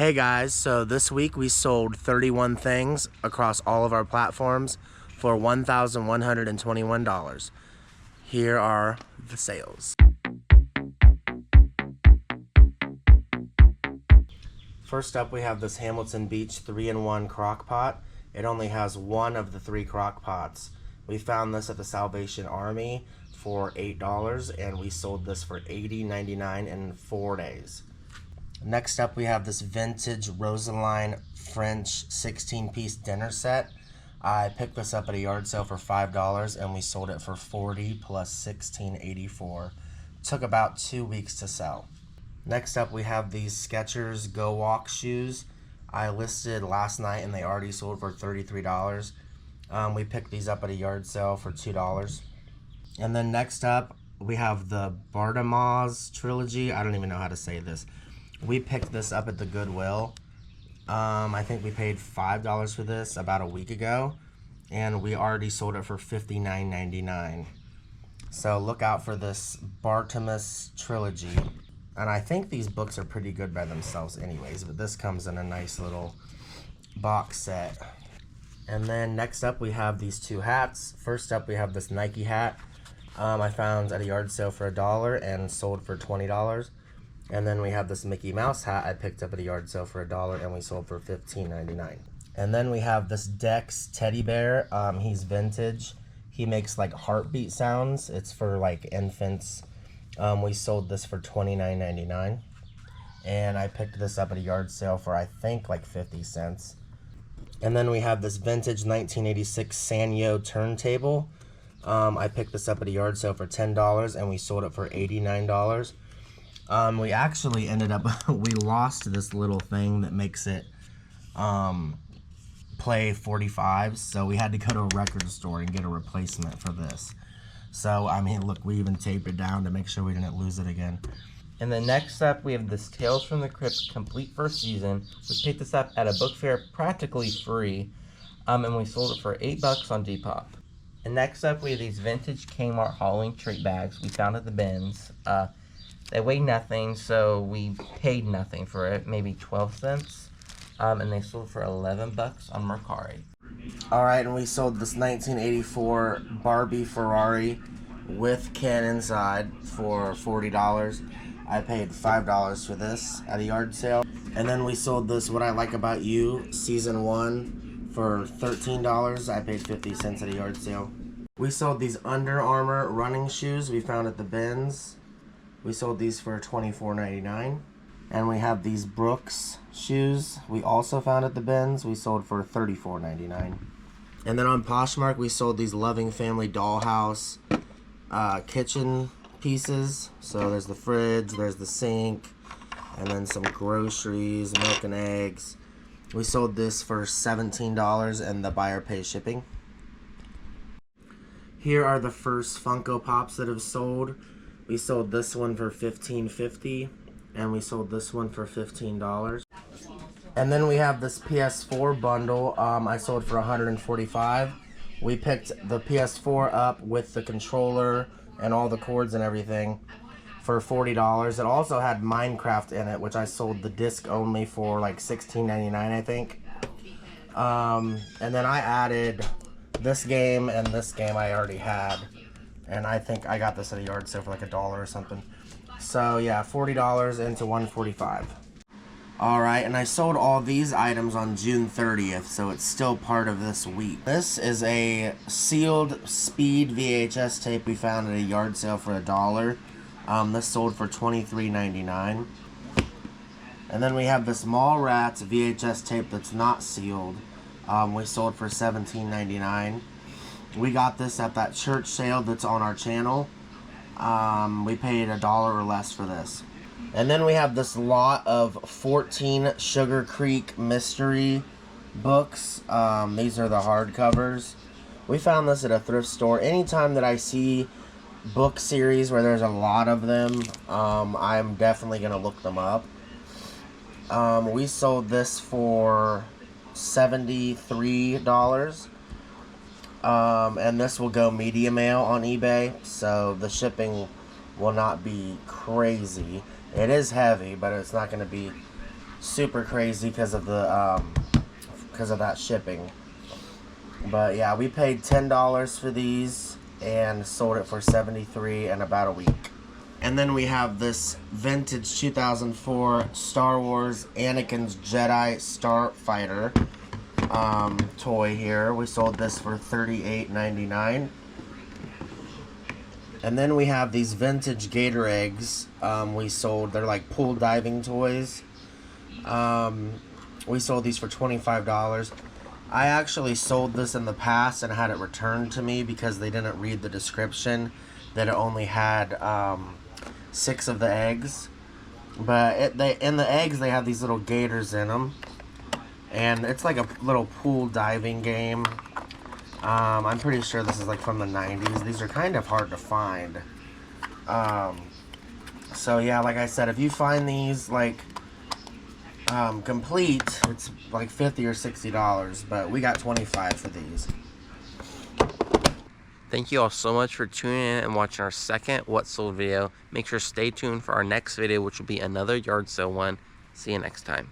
Hey guys, so this week we sold 31 things across all of our platforms for $1,121. Here are the sales. First up, we have this Hamilton Beach 3-in-1 crock pot. It only has one of the 3 crock pots. We found this at the Salvation Army for $8 and we sold this for $80.99 in 4 days. Next up, we have this vintage Rosaline French 16-piece dinner set. I picked this up at a yard sale for $5 and we sold it for $40 plus $16.84. Took about 2 weeks to sell. Next up, we have these Skechers Go Walk shoes. I listed last night and they already sold for $33. We picked these up at a yard sale for $2. And then next up, we have the Bartimaeus trilogy. I don't even know how to say this. We picked this up at the Goodwill. I think we paid $5 for this about a week ago, and we already sold it for $59.99. So look out for this Bartimaeus trilogy. And I think these books are pretty good by themselves anyways, but this comes in a nice little box set. And then next up, we have these 2 hats. First up, we have this Nike hat. I found at a yard sale for $1 and sold for $20. And then we have this Mickey Mouse hat I picked up at a yard sale for $1 and we sold for $15.99. And then we have this Dex teddy bear. He's vintage. He makes like heartbeat sounds. It's for like infants. We sold this for $29.99. And I picked this up at a yard sale for I think like 50 cents. And then we have this vintage 1986 Sanyo turntable. I picked this up at a yard sale for $10 and we sold it for $89. We actually ended up, we lost this little thing that makes it play 45s, so we had to go to a record store and get a replacement for this. So, I mean, look, we even taped it down to make sure we didn't lose it again. And then next up, we have this Tales from the Crypt complete first season. We picked this up at a book fair practically free, and we sold it for $8 on Depop. And next up, we have these vintage Kmart Halloween treat bags we found at the bins. They weigh nothing, so we paid nothing for it, maybe 12 cents. And they sold for $11 on Mercari. Alright, and we sold this 1984 Barbie Ferrari with Ken inside for $40. I paid $5 for this at a yard sale. And then we sold this What I Like About You Season 1 for $13. I paid 50 cents at a yard sale. We sold these Under Armour running shoes we found at the bins. We sold these for $24.99. And we have these Brooks shoes we also found at the bins. We sold for $34.99. And then on Poshmark, we sold these Loving Family Dollhouse kitchen pieces. So there's the fridge, there's the sink, and then some groceries, milk and eggs. We sold this for $17 and the buyer pays shipping. Here are the first Funko Pops that have sold. We sold this one for $15.50, and we sold this one for $15. And then we have this PS4 bundle I sold for $145. We picked the PS4 up with the controller and all the cords and everything for $40. It also had Minecraft in it, which I sold the disc only for like $16.99, I think. And then I added this game and this game I already had. And I think I got this at a yard sale for like $1 or something. So yeah, $40 into $145. Alright, and I sold all these items on June 30th, so it's still part of this week. This is a sealed speed VHS tape we found at a yard sale for $1. This sold for $23.99. And then we have this Mallrats VHS tape that's not sealed. We sold for $17.99. We got this at that church sale that's on our channel. We paid $1 or less for this. And then we have this lot of 14 Sugar Creek mystery books. These are the hardcovers. We found this at a thrift store. Anytime that I see book series where there's a lot of them, I'm definitely going to look them up. We sold this for $73. And this will go media mail on eBay, so the shipping will not be crazy. It is heavy, but it's not going to be super crazy because of the that shipping. But yeah, we paid $10 for these and sold it for $73 in about a week. And then we have this vintage 2004 Star Wars Anakin's Jedi Starfighter toy here. We sold this for $38.99. And then we have these vintage gator eggs we sold. They're like pool diving toys. We sold these for $25. I actually sold this in the past and had it returned to me because they didn't read the description that it only had 6 of the eggs. But in the eggs they have these little gators in them, and it's like a little pool diving game. I'm pretty sure this is like from the 90s. These are kind of hard to find. So yeah, like I said, if you find these like complete, it's like $50 or $60, but we got $25 for these. Thank you all so much for tuning in and watching our second What Sold video. Make sure to stay tuned for our next video, which will be another yard sale one. See you next time.